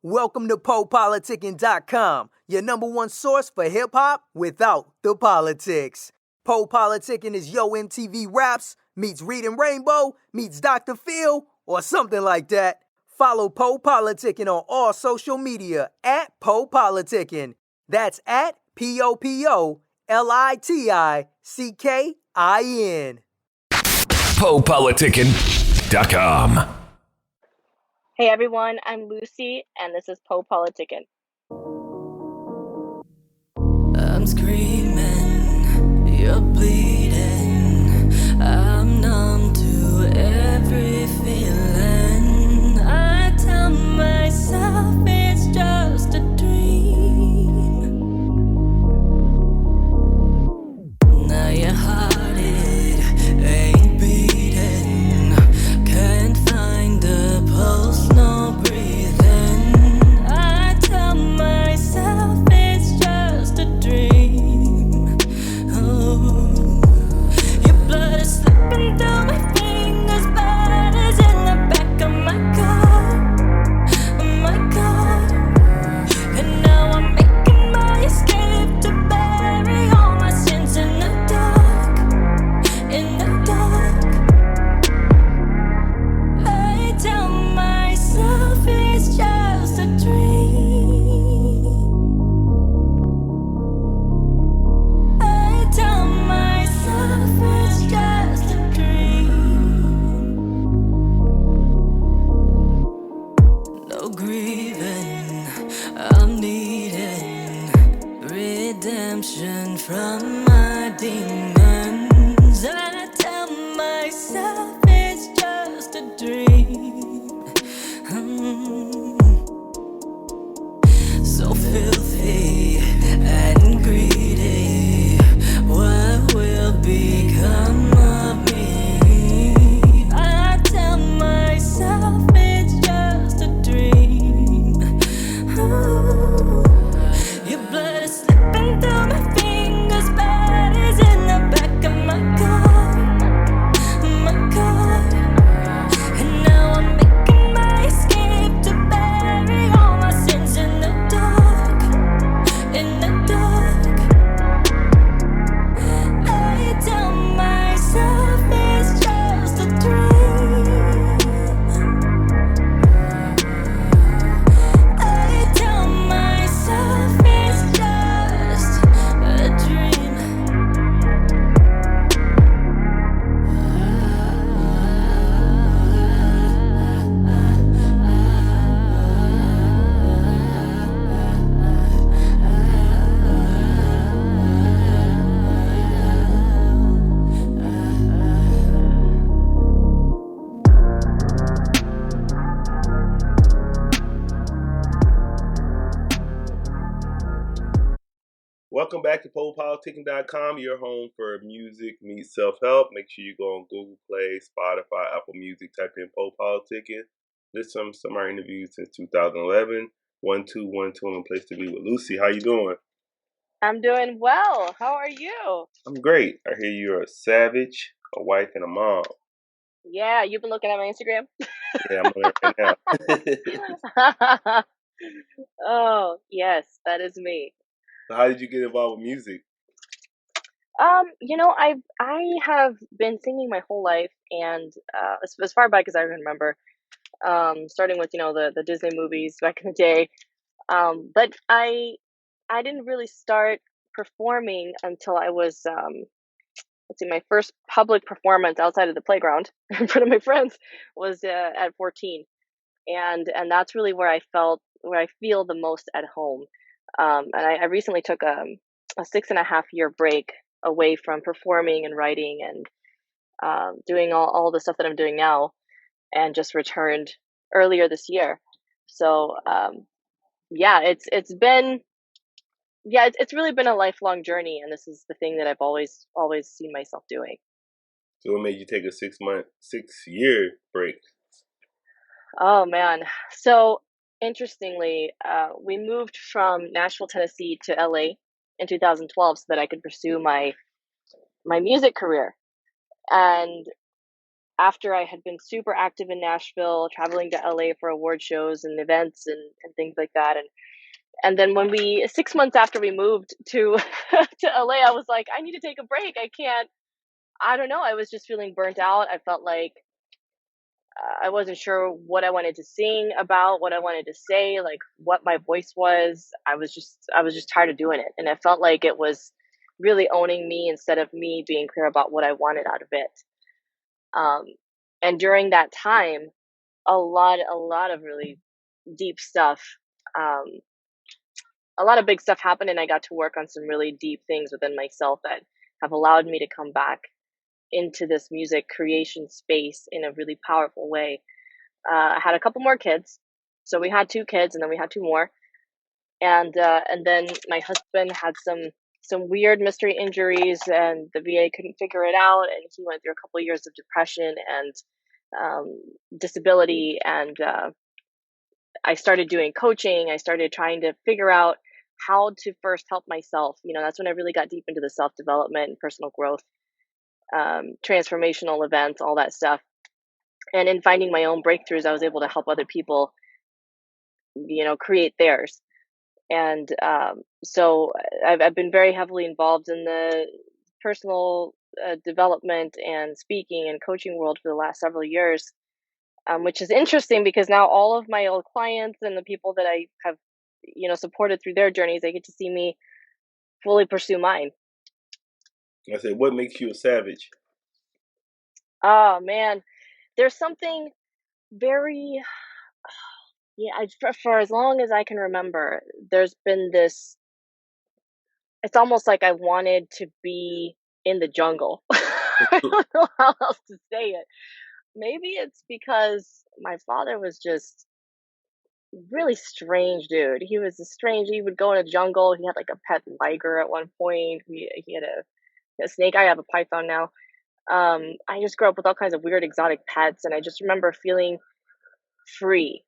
Welcome to PoPolitickin.com, your number one source for hip-hop without the politics. PoPolitickin is Yo MTV Raps meets Reading Rainbow meets Dr. Phil or something like that. Follow PoPolitickin on all social media at PoPolitickin. That's at PoPolitickin. PoPolitickin.com. Hey everyone, I'm Lucy, and this is PoPolitickin. I'm screaming, you're bleeding. I'm numb to every feeling. I tell myself it's just a dream. Now your heart ain't beating. Can't find a pulse, no breathing. I tell myself it's just a dream. Oh, your blood is slipping through my fingers, but it's in the back of my car, my car. And now I'm making my escape to bury all my sins in the dark, in the dark. I tell myself it's just a dream. I tell myself it's just a dream. No grieving, I'm needing redemption from my demons. I tell myself it's just a dream. So filthy and greedy, what will become of me? I tell myself it's just a dream. Your blood is slipping through my fingers, but it's in the back of my car, my car. And now I'm making my escape to bury all my sins in the dark, in the dark. I tell myself it's just a dream. I tell myself it's just a dream. Welcome back to PoPolitickin.com, your home for music meets self-help. Make sure you go on Google Play, Spotify, Apple Music, type in PoPolitickin. Listen to some of our interviews since 2011. 1212 and Place to Be with Lucy. How you doing? I'm doing well. How are you? I'm great. I hear you're a savage, a wife, and a mom. Yeah, you've been looking at my Instagram? Yeah, I'm on it right now. Oh, yes, that is me. So how did you get involved with music? I have been singing my whole life, and as far back as I remember, starting with the Disney movies back in the day. But I didn't really start performing until I was my first public performance outside of the playground in front of my friends was at 14, and that's really where I feel the most at home. And I recently took a 6.5 year break away from performing and writing and doing all the stuff that I'm doing now, and just returned earlier this year. So it's really been a lifelong journey, and this is the thing that I've always seen myself doing. So what made you take a 6-year break? Oh man. So interestingly, we moved from Nashville, Tennessee to LA in 2012 so that I could pursue my music career. And after I had been super active in Nashville, traveling to LA for award shows and events and things like that. And then when 6 months after we moved to to LA, I was like, I need to take a break. I don't know. I was just feeling burnt out. I felt like I wasn't sure what I wanted to sing about, what I wanted to say, like what my voice was. I was just tired of doing it. And I felt like it was really owning me instead of me being clear about what I wanted out of it. Um, and during that time, a lot of really deep stuff, um, a lot of big stuff happened, and I got to work on some really deep things within myself that have allowed me to come back into this music creation space in a really powerful way. I had a couple more kids, so we had 2 kids, and then we had 2 more, and then my husband had some weird mystery injuries, and the VA couldn't figure it out, and he went through a couple of years of depression and disability, and I started doing coaching. I started trying to figure out how to first help myself. That's when I really got deep into the self development and personal growth, transformational events, all that stuff. And in finding my own breakthroughs, I was able to help other people, create theirs. And so I've been very heavily involved in the personal development and speaking and coaching world for the last several years, which is interesting because now all of my old clients and the people that I have, supported through their journeys, they get to see me fully pursue mine. I said, what makes you a savage? Oh man, there's something very, for as long as I can remember, there's been this. It's almost like I wanted to be in the jungle. I don't know how else to say it. Maybe it's because my father was just really strange dude. He was a strange. He would go in a jungle. He had like a pet liger at one point. He had a snake. I have a python now. I just grew up with all kinds of weird exotic pets, and I just remember feeling free,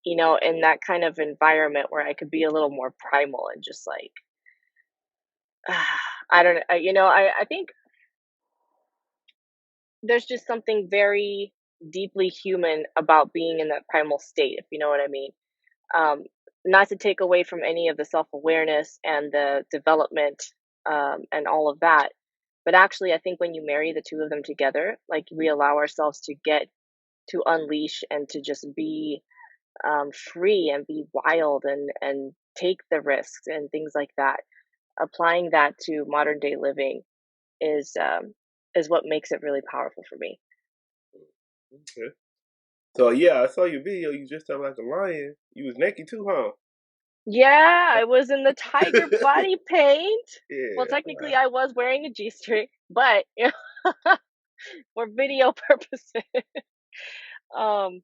in that kind of environment where I could be a little more primal and just like, I don't know, I think there's just something very deeply human about being in that primal state, if you know what I mean. Um, Not to take away from any of the self awareness and the development, and all of that. But actually, I think when you marry the two of them together, like we allow ourselves to get to unleash and to just be free and be wild and take the risks and things like that. Applying that to modern day living is what makes it really powerful for me. Okay. So yeah, I saw your video. You dressed up like a lion. You was naked too, huh? Yeah, I was in the tiger body paint. Yeah. Well, technically, I was wearing a G-string, but for video purposes, um,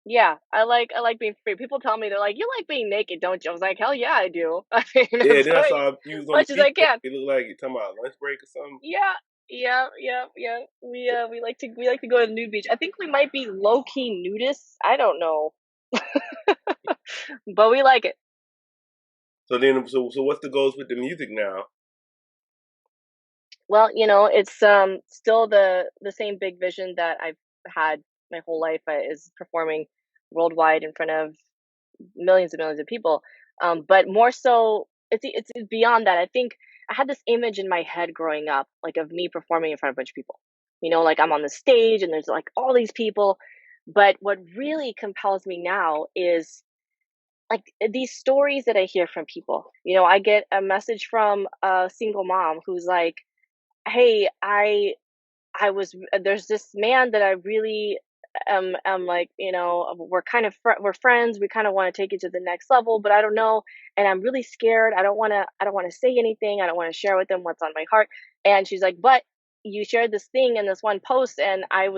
yeah, I like being free. People tell me they're like, "You like being naked, don't you?" I was like, "Hell yeah, I do." I mean, Yeah, I'm then I doing saw you was as on the much as I beach. can. It looked like you talking about lunch break or something. Yeah, yeah. We like to go to the nude beach. I think we might be low key nudists. I don't know, but we like it. So then, so what's the goals with the music now? Well, it's still the same big vision that I've had my whole life, is performing worldwide in front of millions and millions of people. But more so, it's beyond that. I think I had this image in my head growing up, like of me performing in front of a bunch of people. Like I'm on the stage and there's like all these people. But what really compels me now is like these stories that I hear from people. I get a message from a single mom who's like, "Hey, I was there's this man that I really am like, we're kind of we're friends. We kind of want to take it to the next level, but I don't know, and I'm really scared. I don't want to say anything. I don't want to share with them what's on my heart." And she's like, "But you shared this thing in this one post, and I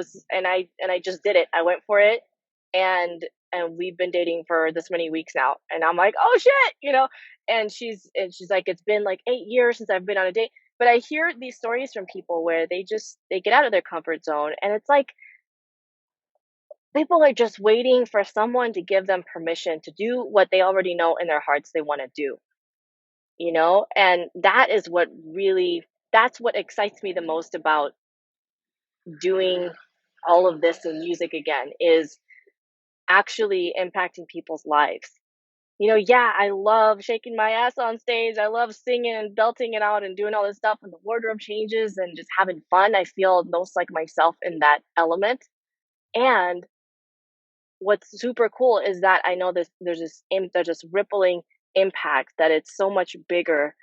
just did it. I went for it, and we've been dating for this many weeks now." And I'm like, "Oh shit," and she's like, "It's been like 8 years since I've been on a date." But I hear these stories from people where they get out of their comfort zone, and it's like people are just waiting for someone to give them permission to do what they already know in their hearts they want to do, and that's what excites me the most about doing all of this in music again is actually impacting people's lives. Yeah, I love shaking my ass on stage. I love singing and belting it out and doing all this stuff and the wardrobe changes and just having fun. I feel most like myself in that element. And what's super cool is that I know there's this rippling impact that it's so much bigger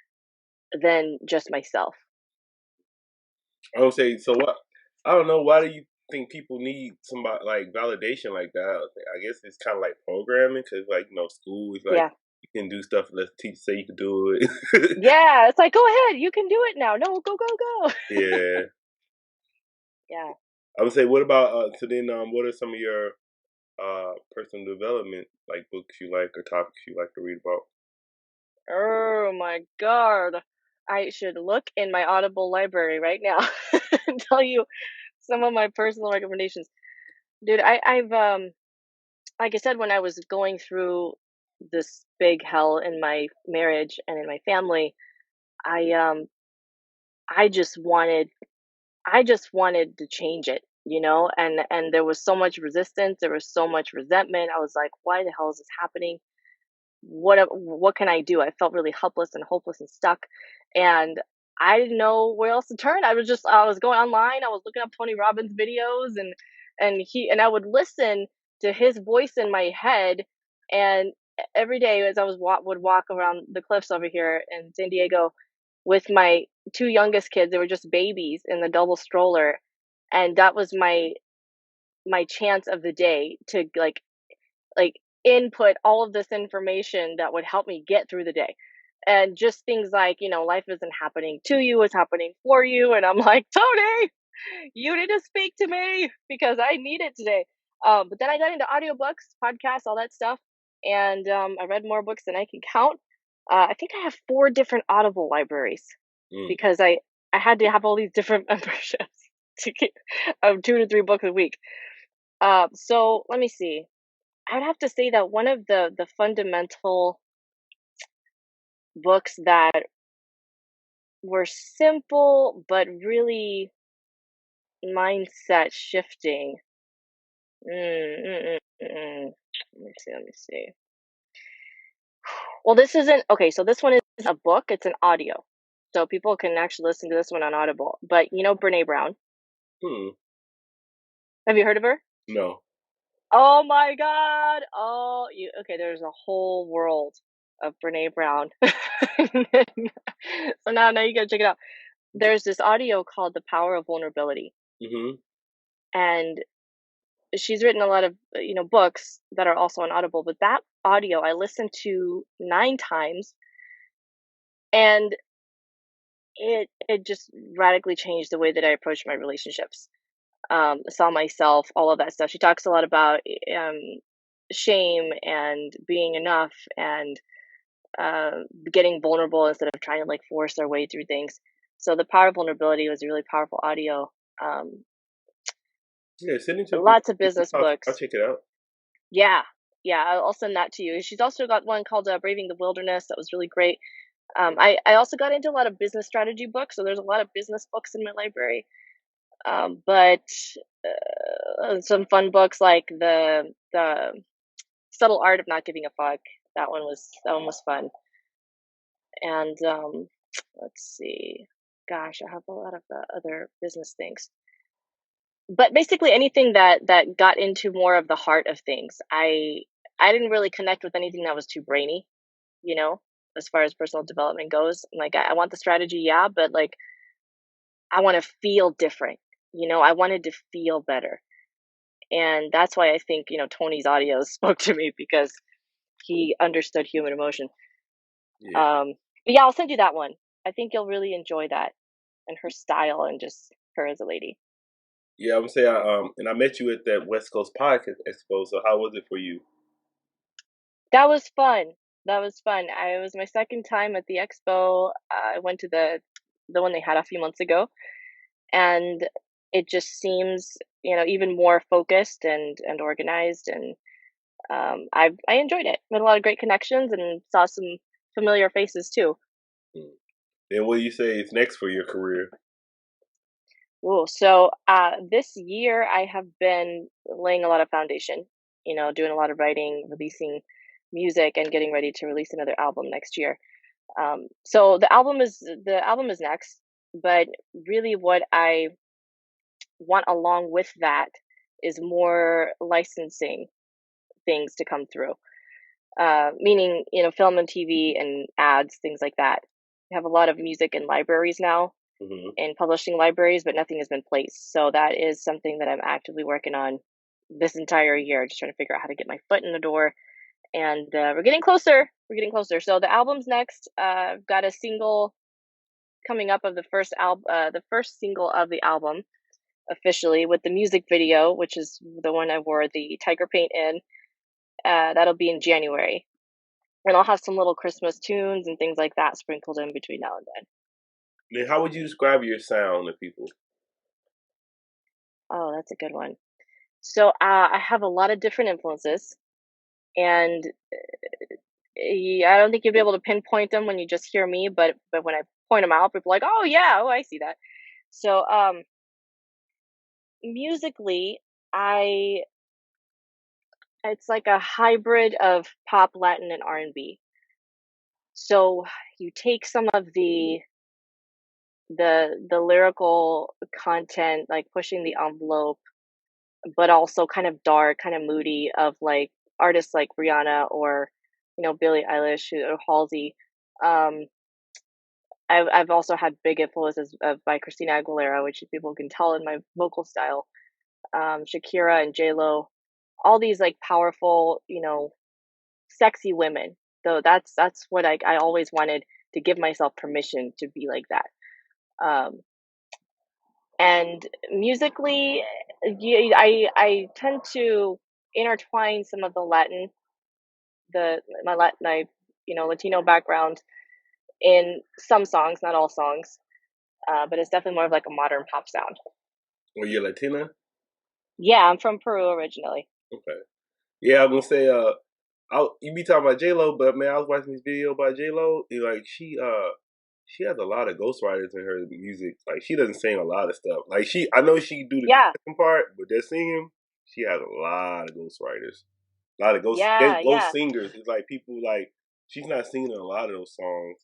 than just myself. I would say, so what? I don't know. Why do you think people need somebody like validation like that? I guess it's kind of like programming because, like, school is like Yeah. you can do stuff. Let's teach say you can do it. Yeah, it's like, go ahead, you can do it now. No, go. Yeah. Yeah. I would say, what about so then? What are some of your personal development like books you like or topics you like to read about? Oh my God. I should look in my Audible library right now and tell you some of my personal recommendations. Dude, I've like I said, when I was going through this big hell in my marriage and in my family, I um I just wanted I just wanted to change it, and there was so much resistance, there was so much resentment. I was like, why the hell is this happening? What can I do? I felt really helpless and hopeless and stuck, and I didn't know where else to turn. I was going online. I was looking up Tony Robbins videos, and I would listen to his voice in my head, and every day as I would walk around the cliffs over here in San Diego with my two youngest kids. They were just babies in the double stroller, and that was my chance of the day to like input all of this information that would help me get through the day. And just things like, life isn't happening to you, it's happening for you. And I'm like, Tony, you need to speak to me because I need it today. But then I got into audiobooks, podcasts, all that stuff. And I read more books than I can count. I think I have 4 different Audible libraries Mm. because I had to have all these different memberships to get 2 to 3 books a week. So let me see. I'd have to say that one of the fundamental books that were simple but really mindset shifting. Let me see. Well, this isn't okay. So this one is a book. It's an audio, so people can actually listen to this one on Audible. But Brene Brown. Hmm. Have you heard of her? No. Oh my God! Oh, okay? There's a whole world of Brene Brown. So now you gotta check it out. There's this audio called "The Power of Vulnerability," Mm-hmm. and she's written a lot of books that are also on Audible. But that audio I listened to 9 times, and it just radically changed the way that I approach my relationships. Saw myself, all of that stuff. She talks a lot about shame and being enough and getting vulnerable instead of trying to force our way through things. So the power of vulnerability was a really powerful audio. Yeah, send it to me. Lots of business I'll books. check it out. Yeah, I'll send that to you. She's also got one called Braving the Wilderness that was really great. I also got into a lot of business strategy books, so there's a lot of business books in my library. But some fun books like the Subtle Art of Not Giving a Fuck. That one was fun. And let's see. Gosh, I have a lot of other business things. But basically anything that got into more of the heart of things. I didn't really connect with anything that was too brainy, as far as personal development goes. Like I want the strategy, yeah, but I want to feel different. I wanted to feel better. And that's why I think, Tony's audios spoke to me because he understood human emotion. Yeah. But yeah, I'll send you that one. I think you'll really enjoy that and her style and just her as a lady. Yeah, I would say and I met you at that West Coast Podcast Expo. So how was it for you? That was fun. It was my second time at the expo. I went to the one they had a few months ago, and it just seems even more focused and organized, and I enjoyed it. Made a lot of great connections and saw some familiar faces too. Then what do you say is next for your career? So this year I have been laying a lot of foundation, doing a lot of writing, releasing music, and getting ready to release another album next year. So the album is next, but really what I want along with that is more licensing things to come through. Meaning, film and TV and ads, things like that. We have a lot of music in libraries now, Hmm. in publishing libraries, but nothing has been placed. So that is something that I'm actively working on this entire year, just trying to figure out how to get my foot in the door. And we're getting closer. We're getting closer. So the album's next. I've got a single coming up of the first single of the album officially with the music video, which is the one I wore the tiger paint in. That'll be in January, and I'll have some little Christmas tunes and things like that sprinkled in between now and then. Then how would you describe your sound to people? Oh, that's a good one. So I have a lot of different influences, and I don't think you'll be able to pinpoint them when you just hear me, but when I point them out, people are like, oh yeah, oh I see that. So musically, I it's like a hybrid of pop, Latin, and R&B. So you take some of the lyrical content, like pushing the envelope, but also kind of dark, kind of moody, of like artists like Rihanna or Billie Eilish or Halsey. Um, I've also had big influences by Christina Aguilera, which people can tell in my vocal style. Shakira and J Lo, all these like powerful, sexy women. So that's what I always wanted to give myself permission to be like that. Um, and musically, I tend to intertwine some of the Latin, my Latino background in some songs, not all songs, but it's definitely more of like a modern pop sound. Or you're Latina? Yeah, I'm from Peru originally. Okay. Yeah, I'm gonna say you be talking about J Lo, but man, I was watching this video about J Lo. Like she has a lot of ghostwriters in her music. Like she doesn't sing a lot of stuff. Like I know she do the Yeah, second part, but that singing, she has a lot of ghostwriters, a lot of yeah, ghost yeah. singers. It's like people like she's not singing a lot of those songs.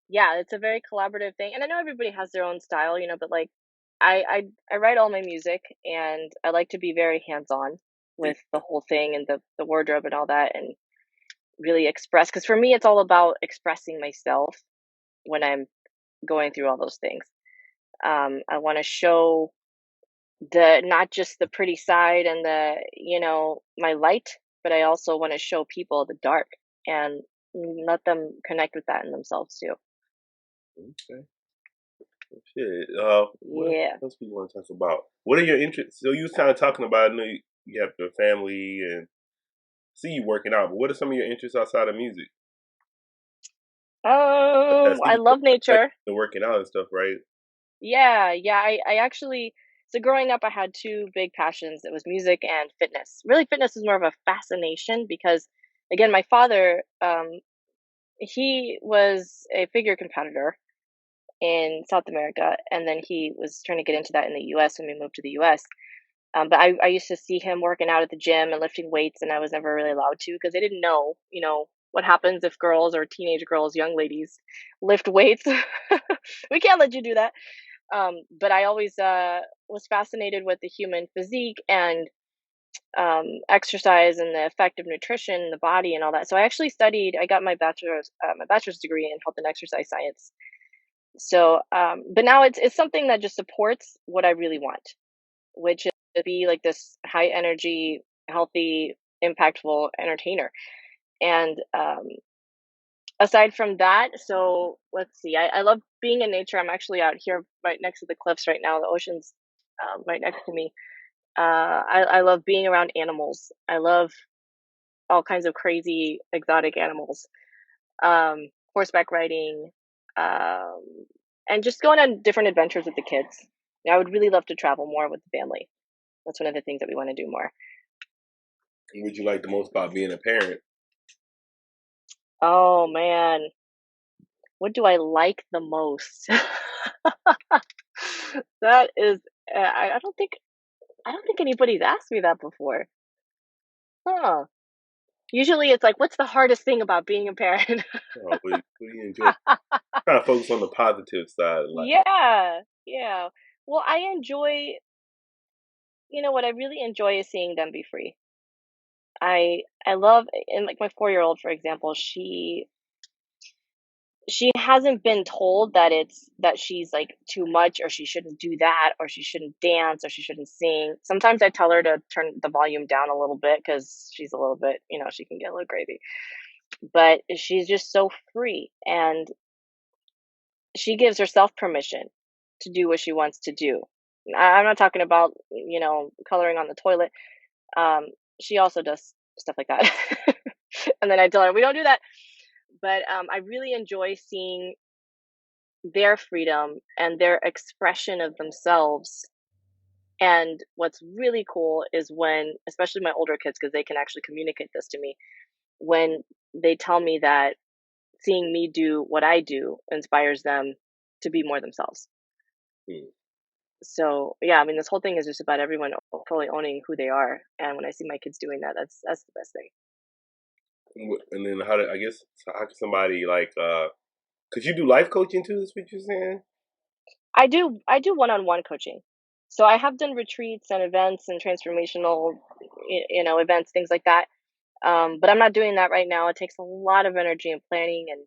Yeah, it's a very collaborative thing, and I know everybody has their own style, but like I write all my music, and I like to be very hands on Yeah. with the whole thing and the wardrobe and all that, and really express. Because for me, it's all about expressing myself when I'm going through all those things. I want to show the not just the pretty side and the my light, but I also want to show people the dark and let them connect with that in themselves too. Okay. Shit. What Yeah. else we want to talk about? What are your interests? So you was kind of talking about. I know you have your family and see you working out, but what are some of your interests outside of music? I see I you love nature. working out and stuff, right? Yeah, yeah. I actually, so growing up, I had two big passions. It was music and fitness. Really, fitness is more of a fascination because, again, my father, he was a figure competitor in South America, and then he was trying to get into that in the U.S. when we moved to the U.S. But I used to see him working out at the gym and lifting weights, and I was never really allowed to because they didn't know, what happens if girls or teenage girls, young ladies, lift weights. We can't let you do that. But I always was fascinated with the human physique and exercise and the effect of nutrition in the body and all that. So I actually studied. I got my bachelor's degree in health and exercise science. So, but now it's something that just supports what I really want, which is to be like this high energy, healthy, impactful entertainer. And aside from that, so let's see, I love being in nature. I'm actually out here right next to the cliffs right now. The ocean's right next to me. I love being around animals. I love all kinds of crazy exotic animals. Horseback riding, um, and just going on different adventures with the kids. I would really love to travel more with the family. That's one of the things that we want to do more. And what you like the most about being a parent? Oh man, what do I like the most? That is, I don't think anybody's asked me that before. Huh. Usually it's like, what's the hardest thing about being a parent? Oh, what do you enjoy? Trying to focus on the positive side of life. Yeah, yeah. Well, I enjoy, you know what I really enjoy is seeing them be free. I love, and like my 4-year-old, for example, she hasn't been told that she's like too much, or she shouldn't do that, or she shouldn't dance, or she shouldn't sing. Sometimes I tell her to turn the volume down a little bit because she's a little bit, she can get a little crazy. But she's just so free, and she gives herself permission to do what she wants to do. I'm not talking about, coloring on the toilet. Um, she also does stuff like that. And then I tell her, we don't do that. But I really enjoy seeing their freedom and their expression of themselves. And what's really cool is when, especially my older kids, because they can actually communicate this to me, when they tell me that seeing me do what I do inspires them to be more themselves. Hmm. So yeah, I mean, this whole thing is just about everyone fully owning who they are. And when I see my kids doing that, that's the best thing. And then how can somebody like could you do life coaching too? Is what you're saying? I do one-on-one coaching. So I have done retreats and events and transformational, events, things like that. But I'm not doing that right now. It takes a lot of energy and planning and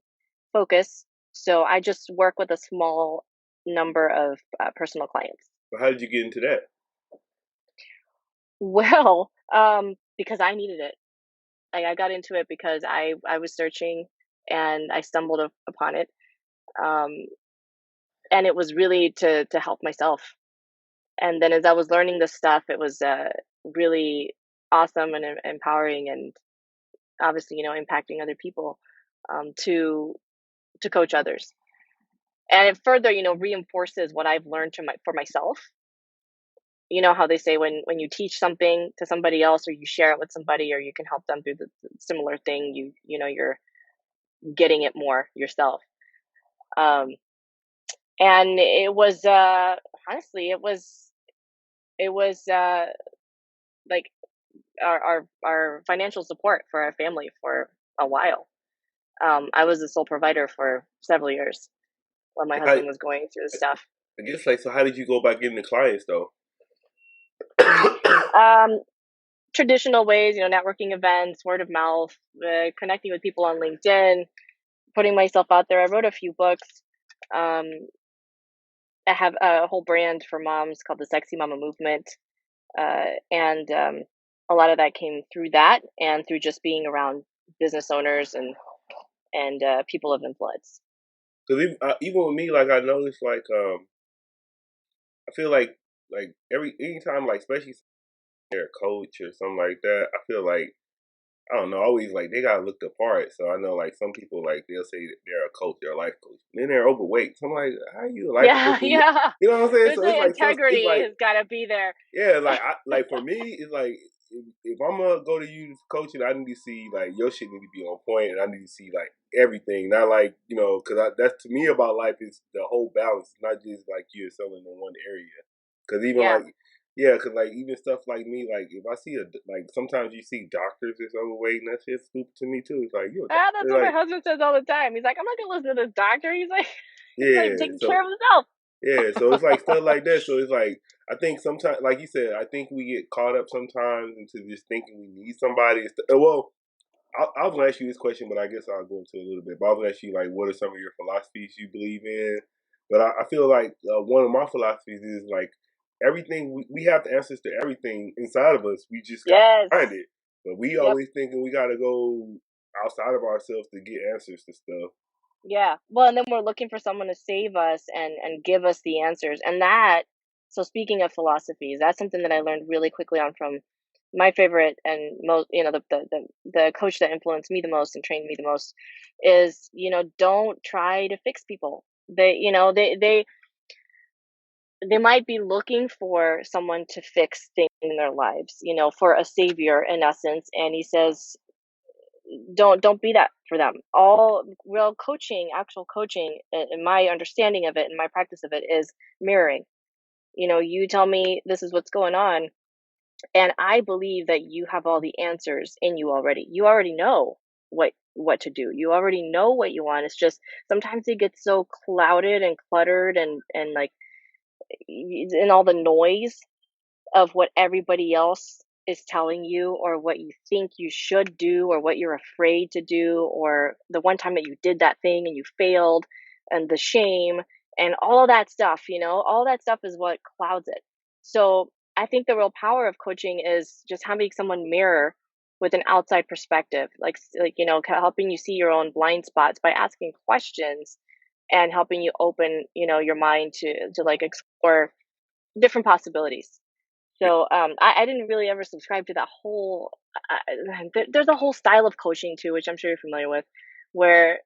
focus. So I just work with a small number of personal clients. But how did you get into that? Well, because I needed it. Like, I got into it because I was searching and I stumbled upon it. Um, and it was really to help myself. And then as I was learning this stuff, it was really awesome and empowering, and obviously, impacting other people, to coach others. And it further, reinforces what I've learned for myself. You know how they say when you teach something to somebody else, or you share it with somebody, or you can help them through the similar thing, you're getting it more yourself. Um, and it was honestly, it was like our financial support for our family for a while. I was the sole provider for several years while my How, husband was going through this stuff. I guess like so how did you go about getting the clients though? Um, Traditional ways, networking events, word of mouth, connecting with people on LinkedIn, putting myself out there. I wrote a few books. Um, I have a whole brand for moms called the Sexy Mama Movement, and a lot of that came through that, and through just being around business owners and people of influence. Because even with me, like I noticed, like I feel like anytime, like especially if they're a coach or something like that, I feel like I don't know, always like they gotta look the part. So I know like some people like they'll say that they're a coach, they're a life coach, and then they're overweight. So I'm like, how are you a life coach? Yeah, yeah. You know what I'm saying? There's So it's the like it's integrity like has got to be there. yeah, like for me, it's like if I'm gonna go to you for coaching, I need to see like your shit need to be on point, and I need to see like everything, not like because that's to me about life is the whole balance, not just like you're selling in one area. Because even Yeah. like yeah, because like even stuff like me, like if I see like sometimes you see doctors that's overweight, and that shit's stupid to me too. It's like you a That's doctor, what my like husband says all the time. He's like, I'm not gonna listen to this doctor. He's like, he's not even yeah, taking care so of himself. yeah, so it's like stuff like that. So it's like I think sometimes, like you said, I think we get caught up sometimes into just thinking we need somebody. Well, I was gonna ask you this question, but I guess I'll go into a little bit. But I was gonna ask you like, what are some of your philosophies you believe in? But I feel like one of my philosophies is like everything we have the answers to everything inside of us. We just got to Yes. find it. But we Yep. always thinking we got to go outside of ourselves to get answers to stuff. Yeah. Well, and then we're looking for someone to save us and give us the answers. And that, so speaking of philosophies, that's something that I learned really quickly on from my favorite and most, the coach that influenced me the most and trained me the most is, don't try to fix people. They might be looking for someone to fix things in their lives, for a savior in essence. And he says, don't be that for them. All real coaching, actual coaching, in my understanding of it and my practice of it, is mirroring. You tell me this is what's going on, and I believe that you have all the answers in you already. You already know what to do. You already know what you want. It's just sometimes it gets so clouded and cluttered and like in all the noise of what everybody else is telling you, or what you think you should do, or what you're afraid to do, or the one time that you did that thing and you failed, and the shame and all that stuff, all that stuff is what clouds it. So I think the real power of coaching is just having someone mirror with an outside perspective, like helping you see your own blind spots by asking questions, and helping you open your mind to like explore different possibilities. So I didn't really ever subscribe to that whole. There's a whole style of coaching too, which I'm sure you're familiar with, where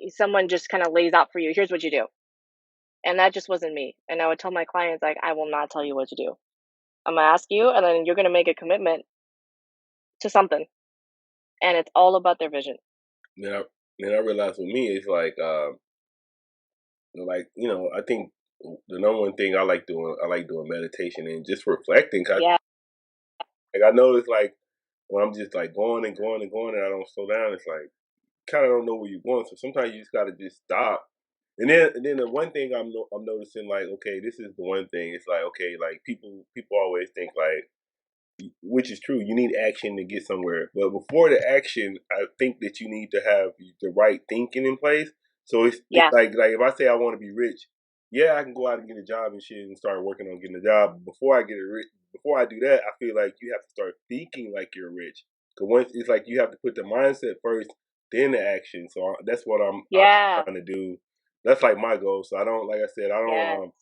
someone just kind of lays out for you. Here's what you do, and that just wasn't me. And I would tell my clients, like, I will not tell you what to do. I'm gonna ask you, and then you're gonna make a commitment to something, and it's all about their vision. Then I realized with me, it's like, I think the number one thing I like doing meditation and just reflecting. Yeah. Like I notice, like when I'm just like going and going and going, and I don't slow down, it's like kind of don't know where you're going. So sometimes you just got to just stop. And then the one thing I'm noticing, like, okay, this is the one thing. It's like, okay, like people always think, like, which is true, you need action to get somewhere. But before the action, I think that you need to have the right thinking in place. So it's like if I say I want to be rich, yeah, I can go out and get a job and shit and start working on getting a job. Before I do that, I feel like you have to start thinking like you're rich. Because once it's like you have to put the mindset first, then the action. So that's what I'm trying to do. That's like my goal. So I don't, like I said, I don't.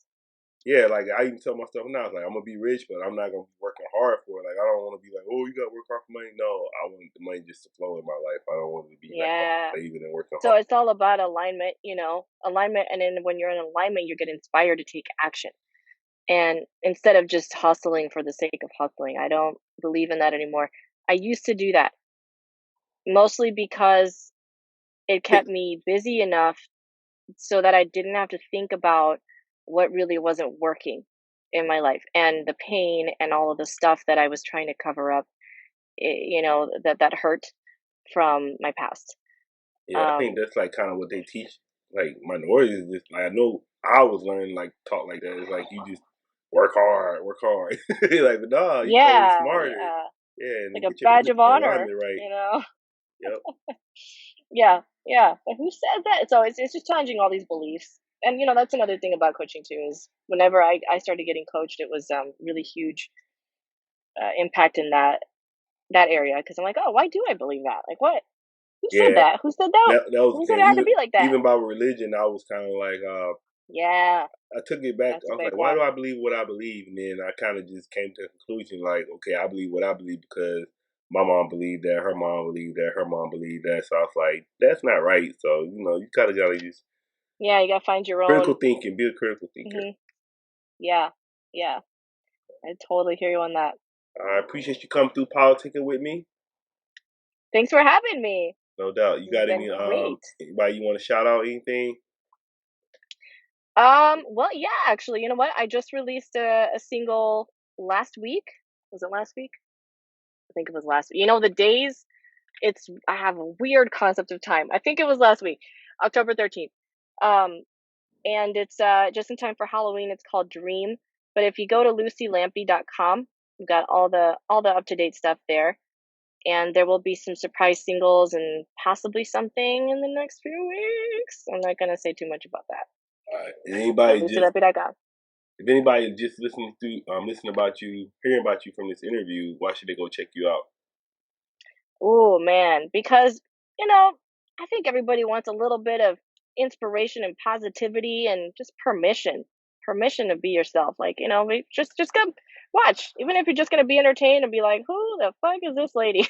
Like I even tell myself now, it's like I'm gonna be rich, but I'm not gonna be working hard for it. Like I don't want to be like, oh, you gotta work hard for money. No, I want the money just to flow in my life. I don't want to be like saving and working hard. So it's all about alignment, and then when you're in alignment, you get inspired to take action. And instead of just hustling for the sake of hustling, I don't believe in that anymore. I used to do that mostly because it kept me busy enough so that I didn't have to think about what really wasn't working in my life, and the pain and all of the stuff that I was trying to cover up, that hurt from my past. Yeah, I think that's like kind of what they teach, like minorities. Just like I know I was learning like talk like that. It's like you just work hard. Like, but nah, you gotta be smarter. Yeah, and like a badge of honor, right. Yep. Yeah. But who said that? So it's just challenging all these beliefs. And that's another thing about coaching too, is whenever I started getting coached, it was really huge impact in that area, because I'm like, oh, why do I believe that? Like, what? Who said that? Who said that? That was Who said it had to be like that? Even about religion, I was kind of like, I took it back. I was like, why do I believe what I believe? And then I kind of just came to the conclusion, like, okay, I believe what I believe because my mom believed that, her mom believed that, her mom believed that. So I was like, that's not right. So you kind of gotta just. Yeah, you gotta find your own critical thinking. Be a critical thinker. Mm-hmm. Yeah. I totally hear you on that. I appreciate you coming through politicking with me. Thanks for having me. No doubt. You got any anybody you want to shout out? Anything? Well, yeah, actually, you know what? I just released a single last week. Was it last week? I think it was last week. The days. I have a weird concept of time. I think it was last week, October 13th. And it's just in time for Halloween. It's called Dream. But if you go to LuciLampe.com, we've got all the up-to-date stuff there. And there will be some surprise singles and possibly something in the next few weeks. I'm not gonna say too much about that. All right. If anybody just listening about you, hearing about you from this interview, why should they go check you out? Oh man, because I think everybody wants a little bit of inspiration and positivity and just permission to be yourself. Like, just come watch, even if you're just going to be entertained and be like, who the fuck is this lady?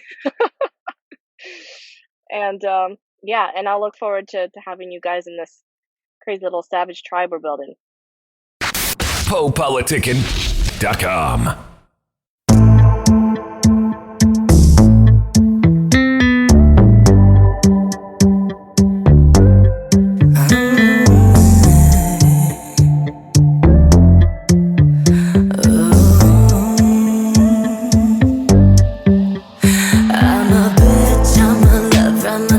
And and I'll look forward to having you guys in this crazy little savage tribe we're building. PoPolitickin.com.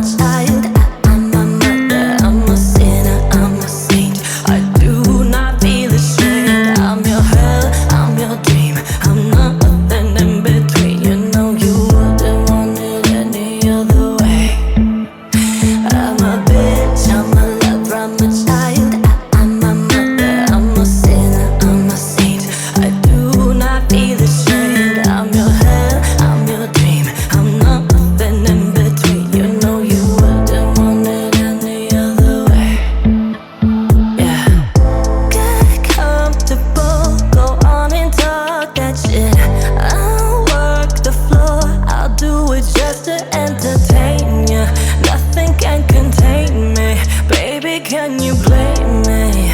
child, I'm a mother, I'm a sinner, I'm a saint. I do not feel ashamed. I'm your hell, I'm your dream. I'm nothing in between. You know you wouldn't want it any other way. I'm a bitch, I'm a lover, I'm a child, I'm a mother, I'm a sinner, I'm a saint. I do not feel ashamed. I'm your hell, I'm your dream. I'm nothing in between. You know you wouldn't want it any other way. Yeah. Get comfortable, go on and talk that shit. I'll work the floor, I'll do it just to entertain ya. Nothing can contain me. Baby, can you blame me?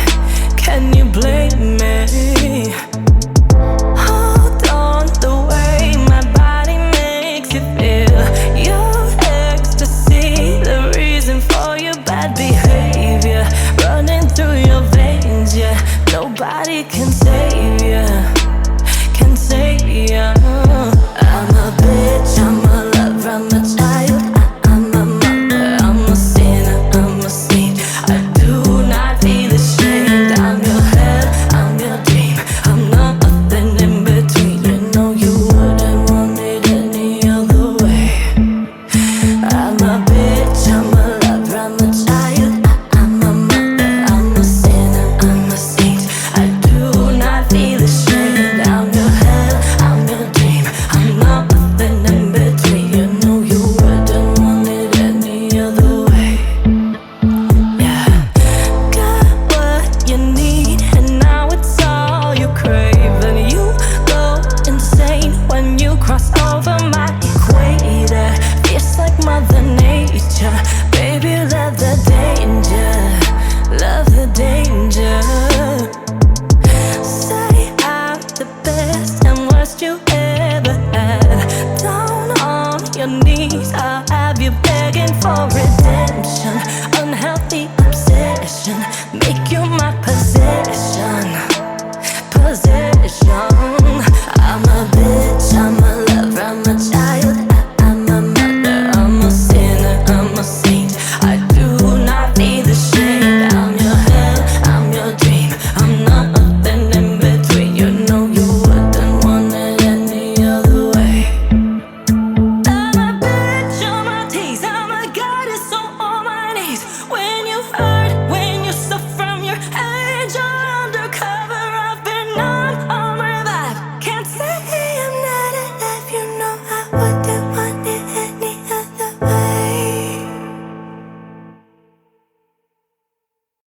Can you blame me? Hold on the way my body makes you feel. Your ecstasy, the reason for your bad behavior, running through your veins, yeah. Nobody can save ya, can save ya. I'm a bitch, I'm a lover, I'm a child, I'm a mother, I'm a sinner, I'm a saint. I do not feel ashamed. I'm your hell, I'm your dream. I'm nothing in between. You know you wouldn't want it any other way. I'm a bitch, I'm a lover, I'm a child, I'm a mother, I'm a sinner, I'm a saint. I do not feel ashamed. I'm your hell, I'm your dream. I'm nothing in between. You know you wouldn't want it any other way. Yeah. Got what you need, and now it's all you crave. And you go insane when you cross over my equator. Fierce like Mother Nature. Baby, love the danger, love the danger. Say I'm the best and worst you ever had. Down on your knees, I'll have you begging for it.